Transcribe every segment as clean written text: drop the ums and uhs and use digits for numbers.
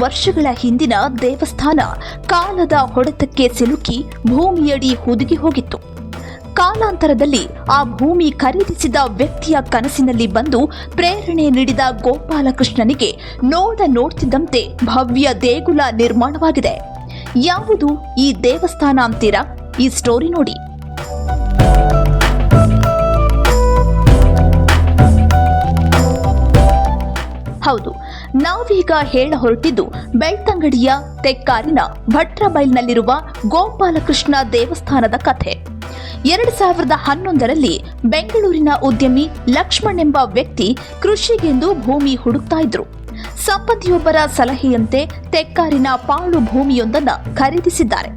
ವರ್ಷಗಳ ಹಿಂದಿನ ದೇವಸ್ಥಾನ ಕಾಲದ ಹೊಡೆತಕ್ಕೆ ಸಿಲುಕಿ ಭೂಮಿಯಡಿ ಹುದುಗಿ ಹೋಗಿತ್ತು. ಕಾಲಾಂತರದಲ್ಲಿ ಆ ಭೂಮಿ ಖರೀದಿಸಿದ ವ್ಯಕ್ತಿಯ ಕನಸಿನಲ್ಲಿ ಬಂದು ಪ್ರೇರಣೆ ನೀಡಿದ ಗೋಪಾಲಕೃಷ್ಣನಿಗೆ ನೋಡ್ತಿದ್ದಂತೆ ಭವ್ಯ ದೇಗುಲ ನಿರ್ಮಾಣವಾಗಿದೆ. ಯಾವುದು ಈ ದೇವಸ್ಥಾನ ಅಂತೀರಾ? ಈ ಸ್ಟೋರಿ ನೋಡಿ. ಹೌದು, ನಾವೀಗ ಹೇಳ ಹೊರಟಿದ್ದು ಬೆಳ್ತಂಗಡಿಯ ತೆಕ್ಕಾರಿನ ಭಟ್ರಬೈಲ್ನಲ್ಲಿರುವ ಗೋಪಾಲಕೃಷ್ಣ ದೇವಸ್ಥಾನದ ಕಥೆ. 2011ರಲ್ಲಿ ಬೆಂಗಳೂರಿನ ಉದ್ಯಮಿ ಲಕ್ಷ್ಮಣ್ ಎಂಬ ವ್ಯಕ್ತಿ ಕೃಷಿಗೆಂದು ಭೂಮಿ ಹುಡುಕ್ತಾ ಇದ್ರು. ಸಂಬಂಧಿಯೊಬ್ಬರ ಸಲಹೆಯಂತೆ ತೆಕ್ಕಾರಿನ ಪಾಳು ಭೂಮಿಯೊಂದನ್ನು ಖರೀದಿಸಿದ್ದಾರೆ.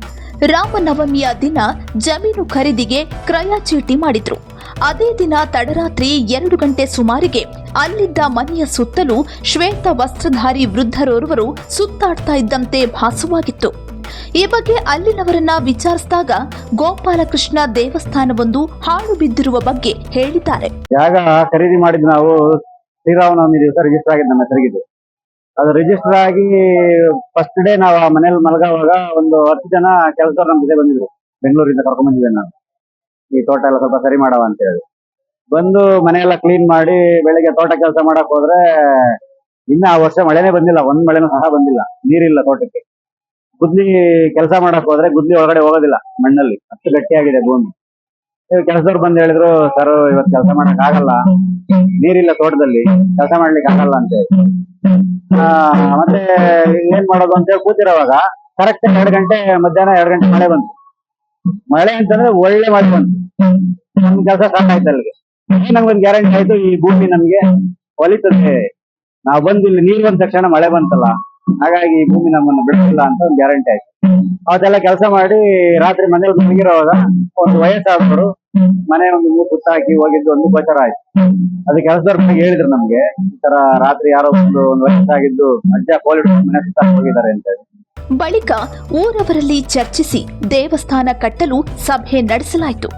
ರಾಮನವಮಿಯ ದಿನ ಜಮೀನು ಖರೀದಿಗೆ ಕ್ರಯ ಚೀಟಿ ಮಾಡಿದ್ರು. ಅದೇ ದಿನ ತಡರಾತ್ರಿ 2 ಗಂಟೆ ಸುಮಾರಿಗೆ ಅಲ್ಲಿದ್ದ ಮನೆಯ ಸುತ್ತಲೂ ಶ್ವೇತ ವಸ್ತ್ರಧಾರಿ ವೃದ್ಧರೋರ್ವರು ಸುತ್ತಾಡ್ತಾ ಇದ್ದಂತೆ ಭಾಸವಾಗಿತ್ತು. ಈ ಬಗ್ಗೆ ಅಲ್ಲಿನವರನ್ನ ವಿಚಾರಿಸಿದಾಗ ಗೋಪಾಲಕೃಷ್ಣ ದೇವಸ್ಥಾನವೊಂದು ಹಾಳು ಬಿದ್ದಿರುವ ಬಗ್ಗೆ ಹೇಳಿದ್ದಾರೆ. ಜಾಗ ಖರೀದಿ ಮಾಡಿದ್ ನಾವು ಶ್ರೀರಾಮನವಮಿ ದಿವಸ ರಿಜಿಸ್ಟರ್ ಆಗಿದ್ದು ನಮ್ಮ ಹೆಸರಿಗಿದ್ದು. ಅದು ರಿಜಿಸ್ಟರ್ ಆಗಿ ಫಸ್ಟ್ ಡೇ ನಾವು ಆ ಮನೇಲಿ ಮಲಗುವಾಗ ಒಂದು 10 ಜನ ಕೆಲಸದವ್ರು ನಮ್ಮ ಜೊತೆ ಬಂದಿದ್ರು. ಬೆಂಗಳೂರಿಂದ ಕರ್ಕೊಂಡ್ ಬಂದಿದ್ದೆ ನಾನು, ಈ ತೋಟ ಎಲ್ಲ ಸ್ವಲ್ಪ ಸರಿ ಮಾಡವ ಅಂತ ಹೇಳಿ. ಬಂದು ಮನೆಯೆಲ್ಲ ಕ್ಲೀನ್ ಮಾಡಿ ಬೆಳಿಗ್ಗೆ ತೋಟ ಕೆಲಸ ಮಾಡಕ್ ಹೋದ್ರೆ ಇನ್ನ ಆ ವರ್ಷ ಮಳೆನೇ ಬಂದಿಲ್ಲ, ಒಂದ್ ಮಳೆನೂ ಸಹ ಬಂದಿಲ್ಲ, ನೀರಿಲ್ಲ ತೋಟಕ್ಕೆ. ಗುದ್ಲಿ ಕೆಲಸ ಮಾಡಕ್ ಹೋದ್ರೆ ಗುದ್ಲಿ ಒಳಗಡೆ ಹೋಗೋದಿಲ್ಲ, ಮಣ್ಣಲ್ಲಿ ಅಷ್ಟು ಗಟ್ಟಿಯಾಗಿದೆ ಭೂಮಿ. ಕೆಲಸದವ್ರು ಬಂದು ಹೇಳಿದ್ರು, ಸರ್ ಇವತ್ತು ಕೆಲಸ ಮಾಡಕ್ ಆಗಲ್ಲ, ನೀರಿಲ್ಲ ತೋಟದಲ್ಲಿ, ಕೆಲಸ ಮಾಡ್ಲಿಕ್ಕೆ ಆಗಲ್ಲ ಅಂತ ಹೇಳಿ. ಮತ್ತೆ ಏನ್ ಮಾಡೋದು ಅಂತ ಹೇಳಿ ಕೂತಿರೋವಾಗ ಕರೆಕ್ಟ್ 2 ಗಂಟೆ ಮಧ್ಯಾಹ್ನ 2 ಗಂಟೆ ಮಳೆ ಬಂತು. ಮಳೆ ಅಂತಂದ್ರೆ ಒಳ್ಳೆ ಮಳೆ ಬಂತು. ನಮ್ ಕೆಲಸ ಸ್ಟಾರ್ಟ್ ಆಯ್ತು ಅಲ್ಲಿಗೆ. ನಮ್ಗೊಂದು ಗ್ಯಾರಂಟಿ ಆಯ್ತು, ಈ ಭೂಮಿ ನಮ್ಗೆ ಒಲಿತದೆ. ನಾವು ಬಂದು ಇಲ್ಲಿ ನೀರು ಬಂದ ತಕ್ಷಣ ಮಳೆ ಬಂತಲ್ಲ, ಹಾಗಾಗಿ ಈ ಭೂಮಿ ನಮ್ಮನ್ನು ಬಿಡಿಸಿಲ್ಲ ಅಂತ ಒಂದು ಗ್ಯಾರಂಟಿ ಆಯ್ತು. ಅವತ್ತೆಲ್ಲ ಕೆಲಸ ಮಾಡಿ ರಾತ್ರಿ ಮನೇಲಿ ಮಲಗಿರೋವಾಗ ಒಂದು ವಯಸ್ಸಾದವರು ಮನೆ ಒಂದು 3 ಸುತ್ತ ಹಾಕಿ ಹೋಗಿದ್ದು ಒಂದು ಗೋಚರ ಆಯ್ತು. ಅದು ಕೆಲಸದವ್ರ ಬಗ್ಗೆ ಹೇಳಿದ್ರು ನಮ್ಗೆ, ಈ ತರ ರಾತ್ರಿ ಯಾರೋ ಒಂದು ವಯಸ್ಸಾಗಿದ್ದು ಅಜ್ಜ ಕೋಲ್ ಮನೆ ಸುತ್ತ ಹೋಗಿದ್ದಾರೆ ಅಂತ ಹೇಳಿ. ಬಳಿಕ ಊರವರಲ್ಲಿ ಚರ್ಚಿಸಿ ದೇವಸ್ಥಾನ ಕಟ್ಟಲು ಸಭೆ ನಡೆಸಲಾಯಿತು.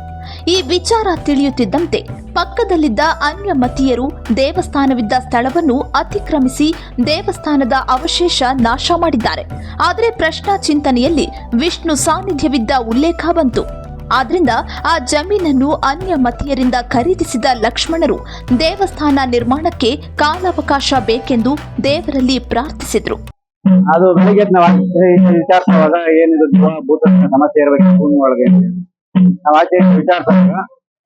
ಈ ವಿಚಾರ ತಿಳಿಯುತ್ತಿದ್ದಂತೆ ಪಕ್ಕದಲ್ಲಿದ್ದ ಅನ್ಯ ಮತೀಯರು ದೇವಸ್ಥಾನವಿದ್ದ ಸ್ಥಳವನ್ನು ಅತಿಕ್ರಮಿಸಿ ದೇವಸ್ಥಾನದ ಅವಶೇಷ ನಾಶ ಮಾಡಿದ್ದಾರೆ. ಆದರೆ ಪ್ರಶ್ನಾ ಚಿಂತನೆಯಲ್ಲಿ ವಿಷ್ಣು ಸಾನ್ನಿಧ್ಯವಿದ್ದ ಉಲ್ಲೇಖ ಬಂತು. ಆದ್ರಿಂದ ಆ ಜಮೀನನ್ನು ಅನ್ಯ ಮತೀಯರಿಂದ ಖರೀದಿಸಿದ ಲಕ್ಷ್ಮಣರು ದೇವಸ್ಥಾನ ನಿರ್ಮಾಣಕ್ಕೆ ಕಾಲಾವಕಾಶ ಬೇಕೆಂದು ದೇವರಲ್ಲಿ ಪ್ರಾರ್ಥಿಸಿದ್ರು. ಅದು ಬೆಳಿಗ್ಗೆ ನಾವು ವಿಚಾರಿಸುವಾಗ ಏನಿದು ಭೂತ ಸಮಸ್ಯೆ ಇರಬೇಕು ಭೂಮಿ ಒಳಗೆ, ನಾವು ಆಚೆ ವಿಚಾರಿಸುವಾಗ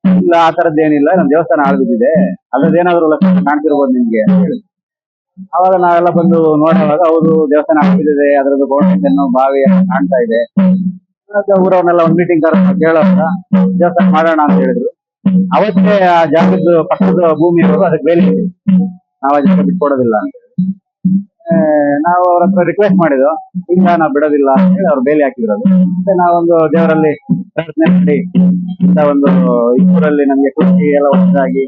ಇಲ್ಲ ಆ ತರದ್ದೇನಿಲ್ಲ, ನಮ್ಮ ದೇವಸ್ಥಾನ ಹಾಳ್ಬಿದ್ದಿದೆ, ಅದ್ರದ್ದೇನಾದ್ರು ಲಕ್ಷಣ ಕಾಣ್ತಿರ್ಬೋದು ನಿಮ್ಗೆ ಅಂತ ಹೇಳಿ. ಅವಾಗ ನಾವೆಲ್ಲ ಬಂದು ನೋಡುವಾಗ ಹೌದು ದೇವಸ್ಥಾನ ಹಾಳ್ಬಿದ್ದಿದೆ, ಅದ್ರದ್ದು ಗೋಡೆಯನ್ನು ಬಾವಿ ಕಾಣ್ತಾ ಇದೆ. ಊರವನ್ನೆಲ್ಲ ಒಂದು ಮೀಟಿಂಗ್ ಕೇಳೋವಾಗ ದೇವಸ್ಥಾನ ಮಾಡೋಣ ಅಂತ ಹೇಳಿದ್ರು. ಅವತ್ತೇ ಆ ಜಾಗದ ಪಕ್ಕದ ಭೂಮಿ ಇರೋದು ಅದಕ್ಕೆ ಬೇಲಿ ಇದೆ, ನಾವು ಅದಕ್ಕೆ ಬಿಟ್ಕೊಡೋದಿಲ್ಲ ಅಂತ ಹೇಳಿ ನಾವು ಅವ್ರ ಹತ್ರ ರಿಕ್ವೆಸ್ಟ್ ಮಾಡಿದ್ವು. ಇಲ್ಲ ನಾವು ಬಿಡೋದಿಲ್ಲ ಅಂತ ಹೇಳಿ ಅವ್ರು ಬೇಲಿ ಹಾಕಿರೋದು. ಮತ್ತೆ ನಾವೊಂದು ದೇವರಲ್ಲಿ ಪ್ರಾರ್ಥನೆ ಮಾಡಿ ಇಂಥ ಒಂದು ಊರಲ್ಲಿ ನಮ್ಗೆ ಕೃಷಿ ಎಲ್ಲ ಹೊಸದಾಗಿ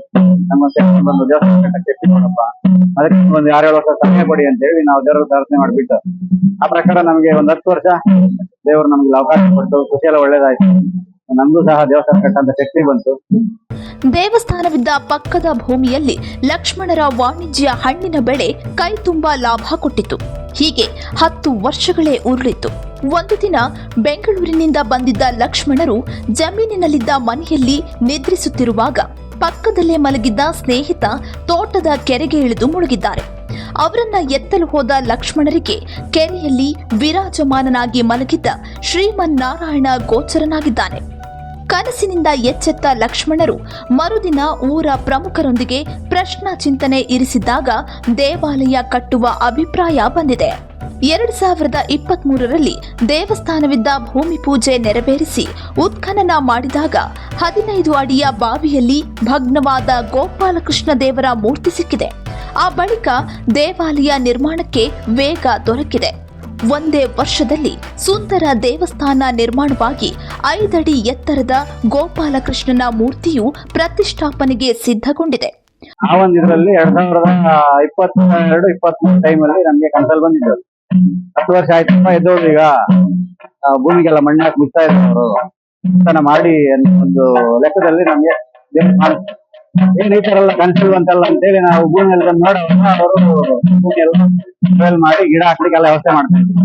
ನಮ್ಮ ಬಂದು ದೇವಸ್ಥಾನ ಕಟ್ಟಕ್ಕೆ ಎತ್ತಿಕೊಡಪ್ಪ, ಅದಕ್ಕೆ ಒಂದು 6-7 ವರ್ಷ ಸಮಯ ಕೊಡಿ ಅಂತ ಹೇಳಿ ನಾವು ದೇವರಲ್ಲಿ ಪ್ರಾರ್ಥನೆ ಮಾಡಿಬಿಟ್ಟು ಆ ಪ್ರಕಾರ ನಮ್ಗೆ ಒಂದು 10 ವರ್ಷ ದೇವರು ನಮ್ಗೆ ಅವಕಾಶ ಕೊಟ್ಟು ಕೃಷಿ ಎಲ್ಲ ಒಳ್ಳೇದಾಯ್ತು. ನಮಗೂ ಸಹ ದೇವಸ್ಥಾನ ಕಟ್ಟಂತ ಶಕ್ತಿ ಬಂತು. ದೇವಸ್ಥಾನವಿದ್ದ ಪಕ್ಕದ ಭೂಮಿಯಲ್ಲಿ ಲಕ್ಷ್ಮಣರ ವಾಣಿಜ್ಯ ಹಣ್ಣಿನ ಬೆಳೆ ಕೈ ತುಂಬಾ ಲಾಭ ಕೊಟ್ಟಿತು. ಹೀಗೆ 10 ವರ್ಷಗಳೇ ಉರುಳಿತು. ಒಂದು ದಿನ ಬೆಂಗಳೂರಿನಿಂದ ಬಂದಿದ್ದ ಲಕ್ಷ್ಮಣರು ಜಮೀನಿನಲ್ಲಿದ್ದ ಮನೆಯಲ್ಲಿ ನಿದ್ರಿಸುತ್ತಿರುವಾಗ ಪಕ್ಕದಲ್ಲೇ ಮಲಗಿದ್ದ ಸ್ನೇಹಿತ ತೋಟದ ಕೆರೆಗೆ ಇಳಿದು ಮುಳುಗಿದ್ದಾರೆ. ಅವರನ್ನ ಎತ್ತಲು ಹೋದ ಲಕ್ಷ್ಮಣರಿಗೆ ಕೆರೆಯಲ್ಲಿ ವಿರಾಜಮಾನನಾಗಿ ಮಲಗಿದ್ದ ಶ್ರೀಮನ್ನಾರಾಯಣ ಗೋಚರನಾಗಿದ್ದಾನೆ. ಕನಸಿನಿಂದ ಎಚ್ಚೆತ್ತ ಲಕ್ಷ್ಮಣರು ಮರುದಿನ ಊರ ಪ್ರಮುಖರೊಂದಿಗೆ ಪ್ರಶ್ನಾ ಚಿಂತನೆ ಇರಿಸಿದ್ದಾಗ ದೇವಾಲಯ ಕಟ್ಟುವ ಅಭಿಪ್ರಾಯ ಬಂದಿದೆ. 2023ರಲ್ಲಿ ದೇವಸ್ಥಾನವಿದ್ದ ಭೂಮಿ ಪೂಜೆ ನೆರವೇರಿಸಿ ಉತ್ಖನನ ಮಾಡಿದಾಗ 15 ಅಡಿಯ ಬಾವಿಯಲ್ಲಿ ಭಗ್ನವಾದ ಗೋಪಾಲಕೃಷ್ಣ ದೇವರ ಮೂರ್ತಿ ಸಿಕ್ಕಿದೆ. ಆ ಬಳಿಕ ದೇವಾಲಯ ನಿರ್ಮಾಣಕ್ಕೆ ವೇಗ ದೊರಕಿದೆ. ಒಂದೇ ವರ್ಷದಲ್ಲಿ ಸುಂದರ ದೇವಸ್ಥಾನ ನಿರ್ಮಾಣವಾಗಿ 5 ಅಡಿ ಎತ್ತರದ ಗೋಪಾಲಕೃಷ್ಣನ ಮೂರ್ತಿಯು ಪ್ರತಿಷ್ಠಾಪನೆಗೆ ಸಿದ್ಧಗೊಂಡಿದೆ. ಆ ಒಂದು ಇದರಲ್ಲಿ 2022-23 ಟೈಮಲ್ಲಿ ನಮ್ಗೆ ಕನ್ಸಲ್ ಬಂದಿದ್ದು. 10 ವರ್ಷ ಆಯ್ತಪ್ಪ ಎದ್ದೋಳು, ಈಗ ಭೂಮಿಗೆಲ್ಲ ಮಣ್ಣು ಹಾಕಿ ಬಿಡ್ತಾ ಇದ್ದಾರೆ ಅವರು ಮಾಡಿ ಒಂದು ಲೆಕ್ಕದಲ್ಲಿ ನಮ್ಗೆ ಏನ್ ಈ ತರ ಎಲ್ಲ ಕನ್ಸಿಲ್ವಂತಲ್ಲ ಅಂತೇಳಿ ನಾವು ಭೂಮಿಯಲ್ಲಿ ಬಂದು ನೋಡುವಾಗ ಅವರು ಭೂಮಿಯೆಲ್ಲ ಟ್ರಯಲ್ ಮಾಡಿ ಗಿಡ ಹಾಕ್ಲಿಕ್ಕೆಲ್ಲ ವ್ಯವಸ್ಥೆ ಮಾಡ್ತಾ ಇದ್ರು.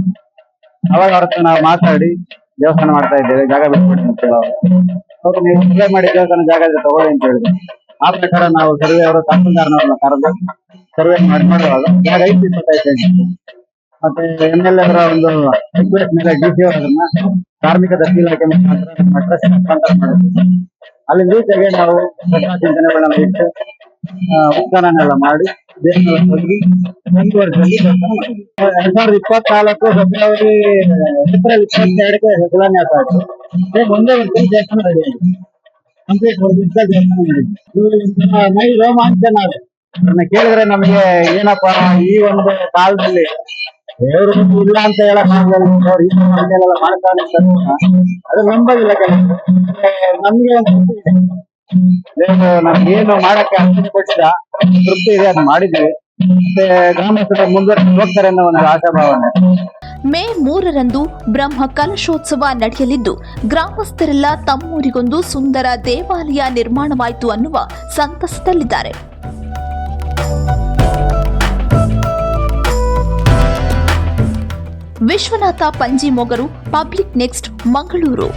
ಅವಾಗ ಅವ್ರ ಹತ್ರ ನಾವು ಮಾತಾಡಿ ದೇವಸ್ಥಾನ ಮಾಡ್ತಾ ಇದ್ದೇವೆ, ಜಾಗ ಬಿಟ್ಕೊಡಿ ಅಂತ ಹೇಳಿ ಅವರು ನೀವು ಸರ್ವೆ ಮಾಡಿ ದೇವಸ್ಥಾನ ಜಾಗ ಇದ್ರೆ ತಗೊಳ್ಳಿ ಅಂತ ಹೇಳಿದ್ರು. ಆ ಪ್ರಕಾರ ನಾವು ಸರ್ವೆ ಅವರು ತಹಸೀಲ್ದಾರ್ನವ್ರನ್ನ ಕರೆದು ಸರ್ವೆ ಮಾಡುವಾಗ ಜಾಗ 25 ಸೆಂಟ್ಸ್. ಮತ್ತೆ MLA ಅವರ ಒಂದು ರಿಕ್ವೆಸ್ಟ್ ಮೇಲೆ DC ಅವರು ಅದನ್ನ ಕಾರ್ಮಿಕ ದತ್ತಿ ಇಲಾಖೆ ಮುಖಾಂತರ ನಮ್ಮ ಟ್ರಸ್ಟ್ ಹಸ್ತಾಂತರ ಮಾಡಿದ್ವಿ. ಅಲ್ಲಿಂದ ಈಚೆಗೆ ನಾವು ಪ್ರಶ್ನಾ ಚಿಂತನೆಗಳನ್ನ ಇಟ್ಟು ಉತ್ಖನನೆಲ್ಲ ಮಾಡಿ ದೇವಸ್ಥಾನ ಹೋಗಿ ಮುಂದುವರಿಸಿ 2024 ಫೆಬ್ರವರಿ ಏಪ್ರಿಲ್ 22ಕ್ಕೆ ಶಿಲಾನ್ಯಾಸ ಆಯ್ತು. ಒಂದೇ ವರ್ಷದಲ್ಲಿ ದೇವಸ್ಥಾನ ರೆಡಿ ಆಗಿದೆ, ಕಂಪ್ಲೀಟ್ ದೇವಸ್ಥಾನ ಮಾಡಿದ್ವಿ. ಮೈ ರೋಮಾಂಚನ ಆಗುತ್ತೆ ಅದನ್ನ ಕೇಳಿದ್ರೆ ನಮ್ಗೆ ಏನಪ್ಪಾ ಈ ಒಂದು ಕಾಲದಲ್ಲಿ ದೇವರು ಇಲ್ಲ ಅಂತ ಹೇಳಕ್ ಆಗಲ್ಲ. ಅವ್ರು ಈ ಮನೆಯಲ್ಲೆಲ್ಲ ಮಾಡ್ತಾರೆ ಅಂತ ಅದು ನಂಬೋದಿಲ್ಲ ಕೆಲವು. ನಮ್ಗೆ ಒಂದು ತೃಪ್ತಿ ಇದೆ, ದೇವರು ನಮ್ಗೆ ಏನು ಮಾಡಕ್ಕೆ ಅನುಮತಿ ಕೊಟ್ಟಿದ ತೃಪ್ತಿ ಇದೆ, ಅದು ಮಾಡಿದ್ವಿ. ಮತ್ತೆ ಗ್ರಾಮಸ್ಥರು ಮುಂದುವರೆದು ಹೋಗ್ತಾರೆ ಅನ್ನೋ ಒಂದು ಆಶಾಭಾವನೆ. ಮೇ 3ರಂದು ಬ್ರಹ್ಮ ಕಲಶೋತ್ಸವ ನಡೆಯಲಿದ್ದು ಗ್ರಾಮಸ್ಥರೆಲ್ಲ ತಮ್ಮೂರಿಗೊಂದು ಸುಂದರ ದೇವಾಲಯ ನಿರ್ಮಾಣವಾಯಿತು ಅನ್ನುವ ಸಂತಸದಲ್ಲಿದ್ದಾರೆ. Vishwanath Panjimogaru, Public Next, Mangaluru.